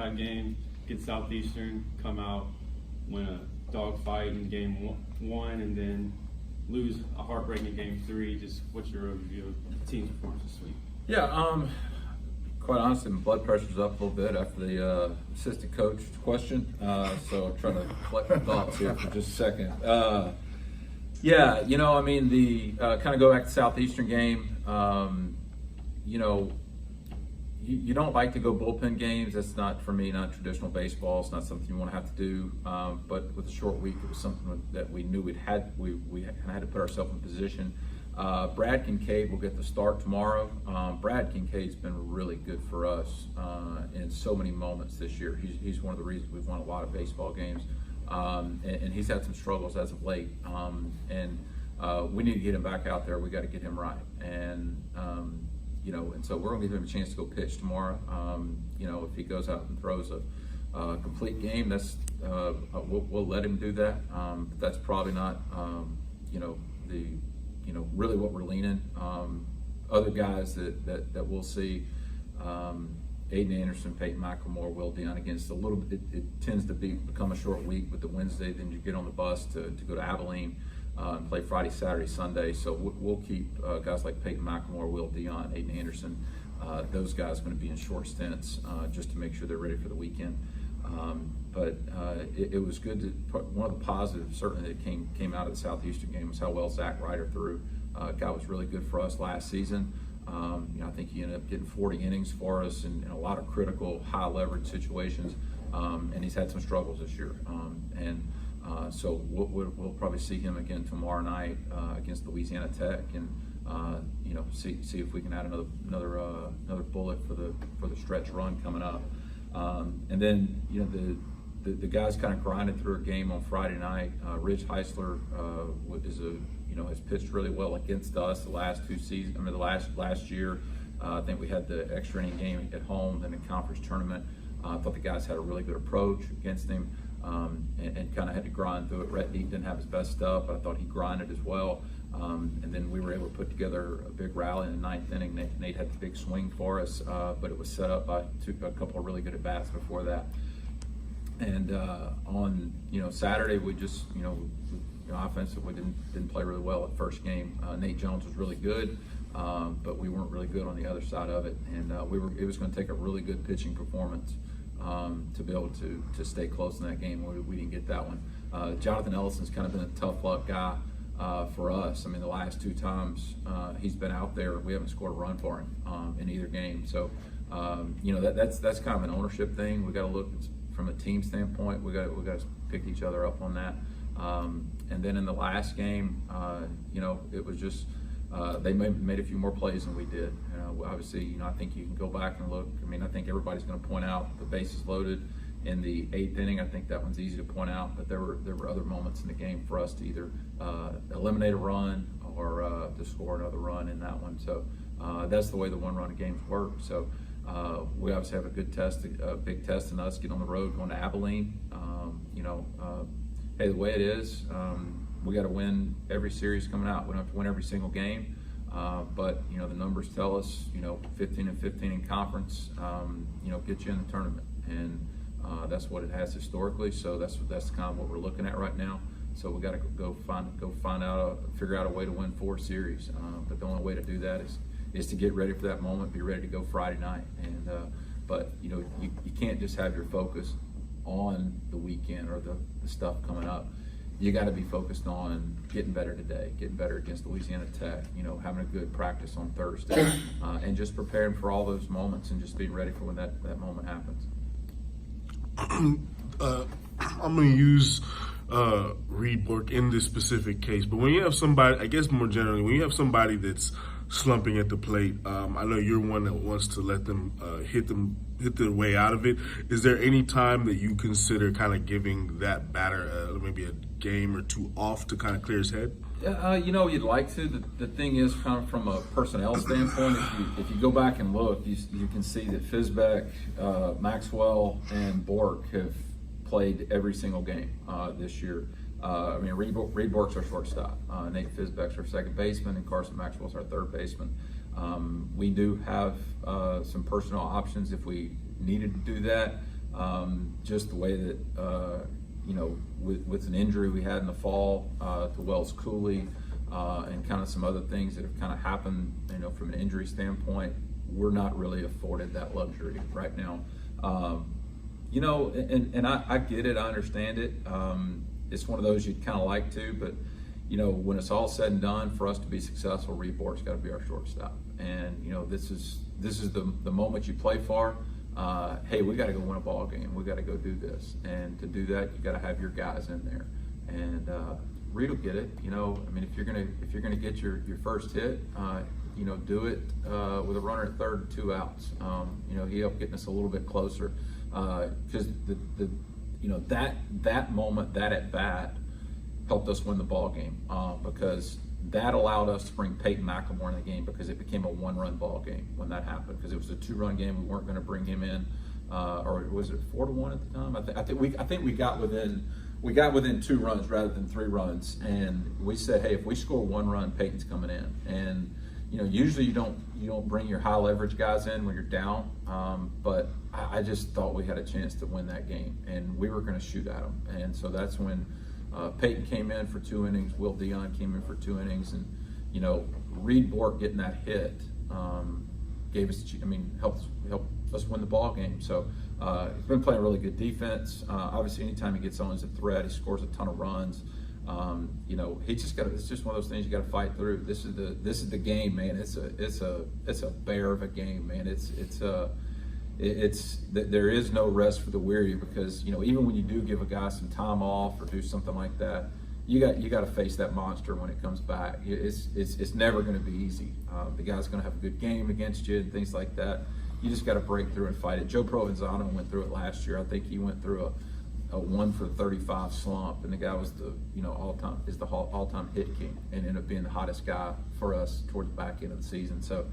primetime game against Southeastern, come out, win a dogfight in game one, and then lose a heartbreaking game 3. Just what's your overview of the team's performance this week? Yeah, quite honestly, my blood pressure's up a little bit after the assistant coach question. So I'm trying to collect my thoughts here for just a second. Yeah, I mean, the kind of go back to Southeastern game. You don't like to go bullpen games. That's not, for me, not traditional baseball. It's not something you want to have to do. But with a short week, it was something that we knew we kind of had to put ourselves in position. Brad Kincaid will get the start tomorrow. Brad Kincaid's been really good for us in so many moments this year. He's one of the reasons we've won a lot of baseball games. And he's had some struggles as of late. And we need to get him back out there. We got to get him right. And so we're going to give him a chance to go pitch tomorrow. If he goes out and throws a complete game, that's we'll let him do that. But that's probably not really what we're leaning. Other guys that we'll see, Aiden Anderson, Peyton McLemore, Will Dion against a little bit. It tends to become a short week with the Wednesday. Then you get on the bus to go to Abilene and play Friday, Saturday, Sunday. So we'll keep guys like Peyton McLemore, Will Dion, Aiden Anderson. Those guys are going to be in short stints just to make sure they're ready for the weekend. But it was good. One of the positives certainly that came out of the Southeastern game was how well Zach Ryder threw. Guy was really good for us last season. I think he ended up getting 40 innings for us in a lot of critical, high leverage situations. And he's had some struggles this year. So we'll probably see him again tomorrow night against Louisiana Tech, and see if we can add another bullet for the stretch run coming up. And then the guys kind of grinded through a game on Friday night. Ridge Heisler has pitched really well against us the last 2 seasons. I mean, last year. I think we had the extra inning game at home, then the conference tournament. I thought the guys had a really good approach against him, and kind of had to grind through it. Rhett Deep didn't have his best stuff, but I thought he grinded as well. And then we were able to put together a big rally in the 9th inning. Nate had the big swing for us, but it was set up by a couple of really good at-bats before that. And on Saturday, we just offensively didn't play really well at first game. Nate Jones was really good, but we weren't really good on the other side of it. And it was going to take a really good pitching performance to be able to stay close in that game. We didn't get that one. Jonathan Ellison's kind of been a tough luck guy for us. I mean, the last 2 times he's been out there, we haven't scored a run for him in either game. So that's kind of an ownership thing. We got to look from a team standpoint. We got to pick each other up on that. And then in the last game, it was just they made a few more plays than we did. Obviously, I think you can go back and look. I mean, I think everybody's going to point out the bases loaded in the 8th inning. I think that one's easy to point out, but there were other moments in the game for us to either eliminate a run or to score another run in that one. So that's the way the one-run games work. So we obviously have a big test in us. Get on the road, going to Abilene. Hey, the way it is, we got to win every series coming out. We don't have to win every single game, but the numbers tell us 15-15 in conference get you in the tournament, and that's what it has historically. So that's kind of what we're looking at right now. So we got to figure out a way to win 4 series. But the only way to do that is to get ready for that moment, be ready to go Friday night. And but you can't just have your focus on the weekend or the stuff coming up. You got to be focused on getting better today, getting better against Louisiana Tech, having a good practice on Thursday, and just preparing for all those moments and just being ready for when that moment happens. I'm going to use Reed Bork in this specific case, but when you have somebody, I guess more generally, when you have somebody that's slumping at the plate, I know you're one that wants to let them hit their way out of it. Is there any time that you consider kind of giving that batter maybe a game or 2 off to kind of clear his head? Yeah, you'd like to. The thing is, kind of from a personnel standpoint, if you go back and look, you can see that Fisbeck, Maxwell, and Bork have played every single game this year. Reed Bork's our shortstop. Nate Fisbeck's our second baseman, and Carson Maxwell's our third baseman. We do have some personnel options if we needed to do that. just the way that, with an injury we had in the fall to Wells Cooley and kind of some other things that have kind of happened, from an injury standpoint, we're not really afforded that luxury right now. And I get it, I understand it. It's one of those you'd kind of like to, but when it's all said and done, for us to be successful, Reedborg's got to be our shortstop. And this is the moment you play for. Hey, we got to go win a ball game. We got to go do this, and to do that, you got to have your guys in there. And Reed will get it. If you're gonna get your first hit, do it with a runner at third and 2 outs. He helped getting us a little bit closer because that moment, that at bat, helped us win the ball game because that allowed us to bring Peyton McLemore in the game because it became a 1-run ball game when that happened because it was a 2-run game. We weren't going to bring him in, or was it 4-1 at the time? I think we got within 2 runs rather than 3 runs, and we said, hey, if we score 1 run, Peyton's coming in. And usually you don't bring your high leverage guys in when you're down, but I just thought we had a chance to win that game, and we were going to shoot at them. And so that's when Peyton came in for 2 innings, Will Dion came in for 2 innings, and Reedborg getting that hit gave us, helped us win the ball game. So he's been playing really good defense. Obviously, anytime he gets on as a threat, he scores a ton of runs. It's just one of those things you got to fight through. This is the game, man. It's a bear of a game, man. There is no rest for the weary because even when you do give a guy some time off or do something like that, you got to face that monster when it comes back. It's never going to be easy. The guy's going to have a good game against you and things like that. You just got to break through and fight it. Joe Provenzano went through it last year. I think he went through a 1 for 35 slump, and the guy was the all-time hit king and ended up being the hottest guy for us toward the back end of the season. So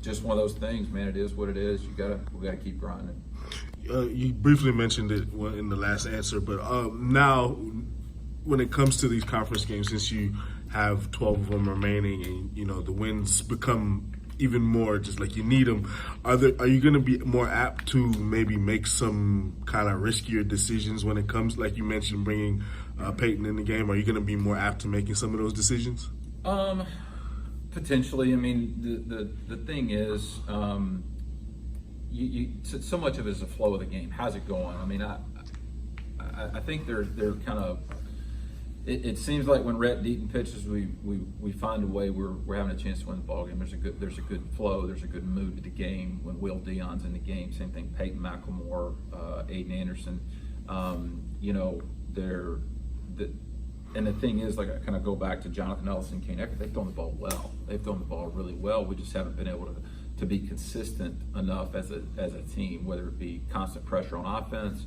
just one of those things, man. It is what it is. We gotta keep grinding. You briefly mentioned it in the last answer, but now when it comes to these conference games, since you have 12 of them remaining, and the wins become even more just like you need them, are you going to be more apt to maybe make some kind of riskier decisions when it comes, like you mentioned, bringing Peyton in the game? Are you going to be more apt to making some of those decisions? Potentially. The thing is, so much of it is the flow of the game. How's it going? I think they're kind of. It seems like when Rhett Deaton pitches, we find a way. We're having a chance to win the ball game. There's a good flow. There's a good mood to the game when Will Dion's in the game. Same thing. Peyton McLemore, Aiden Anderson. And the thing is, like, I kind of go back to Jonathan Ellison, Kane Eckert. They've thrown the ball well. They've thrown the ball really well. We just haven't been able to be consistent enough as a team, whether it be constant pressure on offense.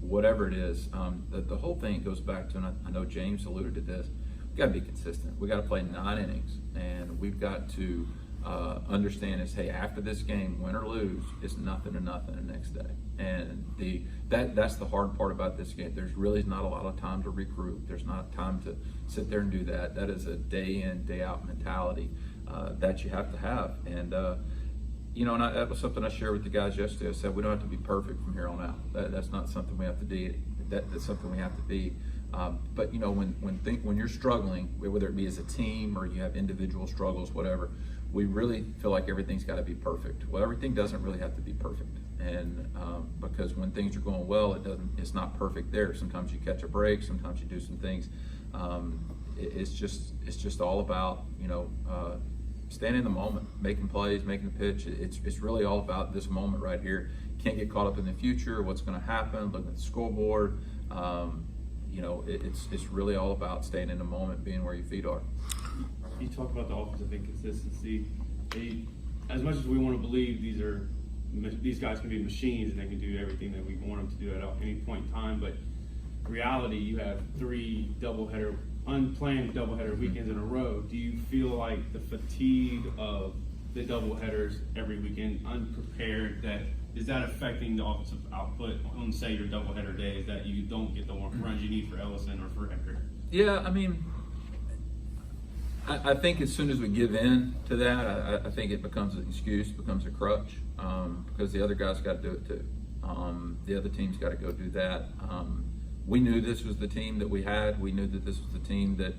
Whatever it is, the whole thing goes back to, and I know James alluded to this, we've got to be consistent. We've got to play 9 innings, and we've got to understand is, hey, after this game, win or lose, it's nothing to nothing the next day. And that's the hard part about this game. There's really not a lot of time to regroup. There's not time to sit there and do that. That is a day in, day out mentality that you have to have. And and that was something I shared with the guys yesterday. I said, we don't have to be perfect from here on out. That's not something we have to do. That's something we have to be. But when you're struggling, whether it be as a team or you have individual struggles, whatever, we really feel like everything's got to be perfect. Well, everything doesn't really have to be perfect. And because when things are going well, it's not perfect there. Sometimes you catch a break. Sometimes you do some things. It's just all about staying in the moment, making plays, making a pitch. It's really all about this moment right here. Can't get caught up in the future, what's going to happen, looking at the scoreboard. It's really all about staying in the moment, being where your feet are. You talk about the offensive inconsistency. As much as we want to believe these guys can be machines and they can do everything that we want them to do at any point in time, but reality, you have 3 unplanned doubleheader weekends in a row. Do you feel like the fatigue of the doubleheaders every weekend, unprepared, is that affecting the offensive output on, say, your doubleheader days, that you don't get the runs you need for Ellison or for Eckert? Yeah, I think as soon as we give in to that, I think it becomes an excuse, becomes a crutch, because the other guys got to do it too. The other team's got to go do that. We knew this was the team that we had. We knew that this was the team that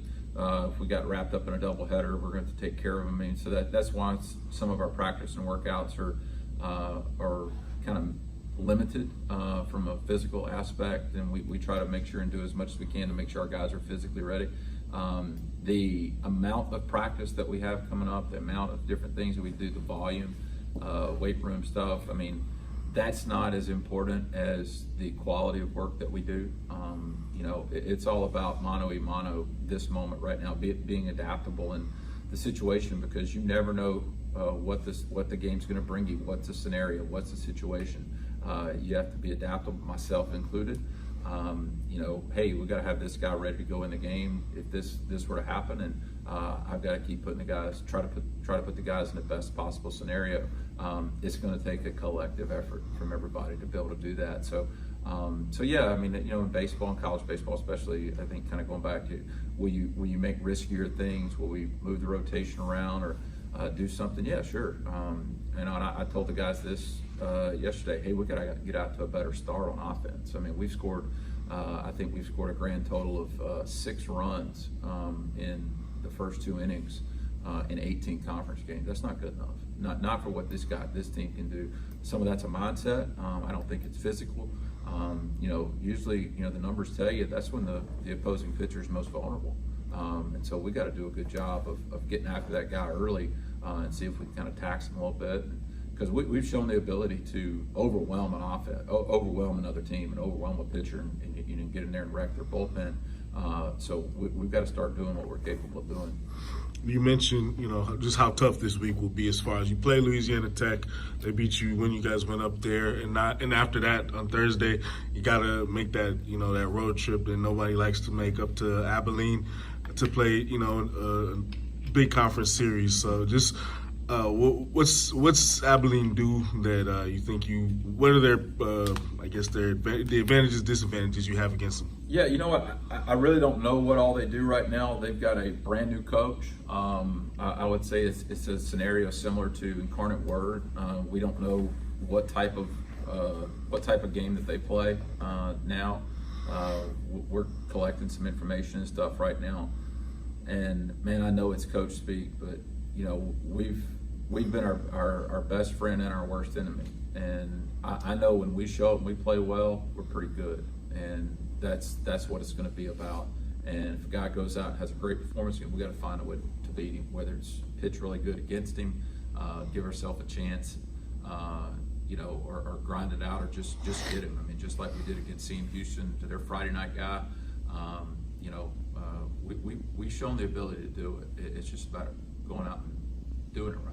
if we got wrapped up in a doubleheader, we're going to take care of them. I mean, so that's why some of our practice and workouts are kind of limited from a physical aspect, and we try to make sure and do as much as we can to make sure our guys are physically ready. The amount of practice that we have coming up, the amount of different things that we do, the volume, weight room stuff, I mean, that's not as important as the quality of work that we do. You know, it's all about mano a mano this moment right now, being adaptable in the situation, because you never know what the game's going to bring you, what's the scenario, what's the situation. You have to be adaptable, myself included. You know, hey, we got to have this guy ready to go in the game if this were to happen, and I've got to keep putting the guys, try to put the guys in the best possible scenario. It's going to take a collective effort from everybody to be able to do that. So yeah, I mean, you know, in baseball and college baseball especially, I think kind of going back to, will you make riskier things? Will we move the rotation around or do something? Yeah, sure. And I told the guys this yesterday. Hey, we got to get out to a better start on offense. I mean, we've scored. I think we've scored a grand total of 6 runs in the first 2 innings in 18 conference games. That's not good enough. Not for what this team can do. Some of that's a mindset. I don't think it's physical. You know, usually, you know, the numbers tell you that's when the opposing pitcher is most vulnerable. And so we got to do a good job of getting after that guy early and see if we can kind of tax him a little bit. Because we've shown the ability to overwhelm an offense, overwhelm another team, and overwhelm a pitcher, and you know, get in there and wreck their bullpen. So we've got to start doing what we're capable of doing. You mentioned, you know, just how tough this week will be as far as you play Louisiana Tech. They beat you when you guys went up there, and after that on Thursday, you got to make that, you know, that road trip that nobody likes to make up to Abilene to play, you know, a big conference series. So just what's Abilene do that you think what are their I guess the advantages, disadvantages you have against them? Yeah, you know what? I really don't know what all they do right now. They've got a brand new coach. I would say it's a scenario similar to Incarnate Word. We don't know what type of game that they play now. We're collecting some information and stuff right now. And man, I know it's coach speak, but you know, we've been our best friend and our worst enemy. And I know when we show up and we play well, we're pretty good. And that's what it's going to be about. And if a guy goes out and has a great performance, we got to find a way to beat him, whether it's pitch really good against him, give ourselves a chance, you know, or grind it out, or just get him. I mean, just like we did against CM Houston to their Friday night guy. You know, we've shown the ability to do it. It's just about going out and doing it right.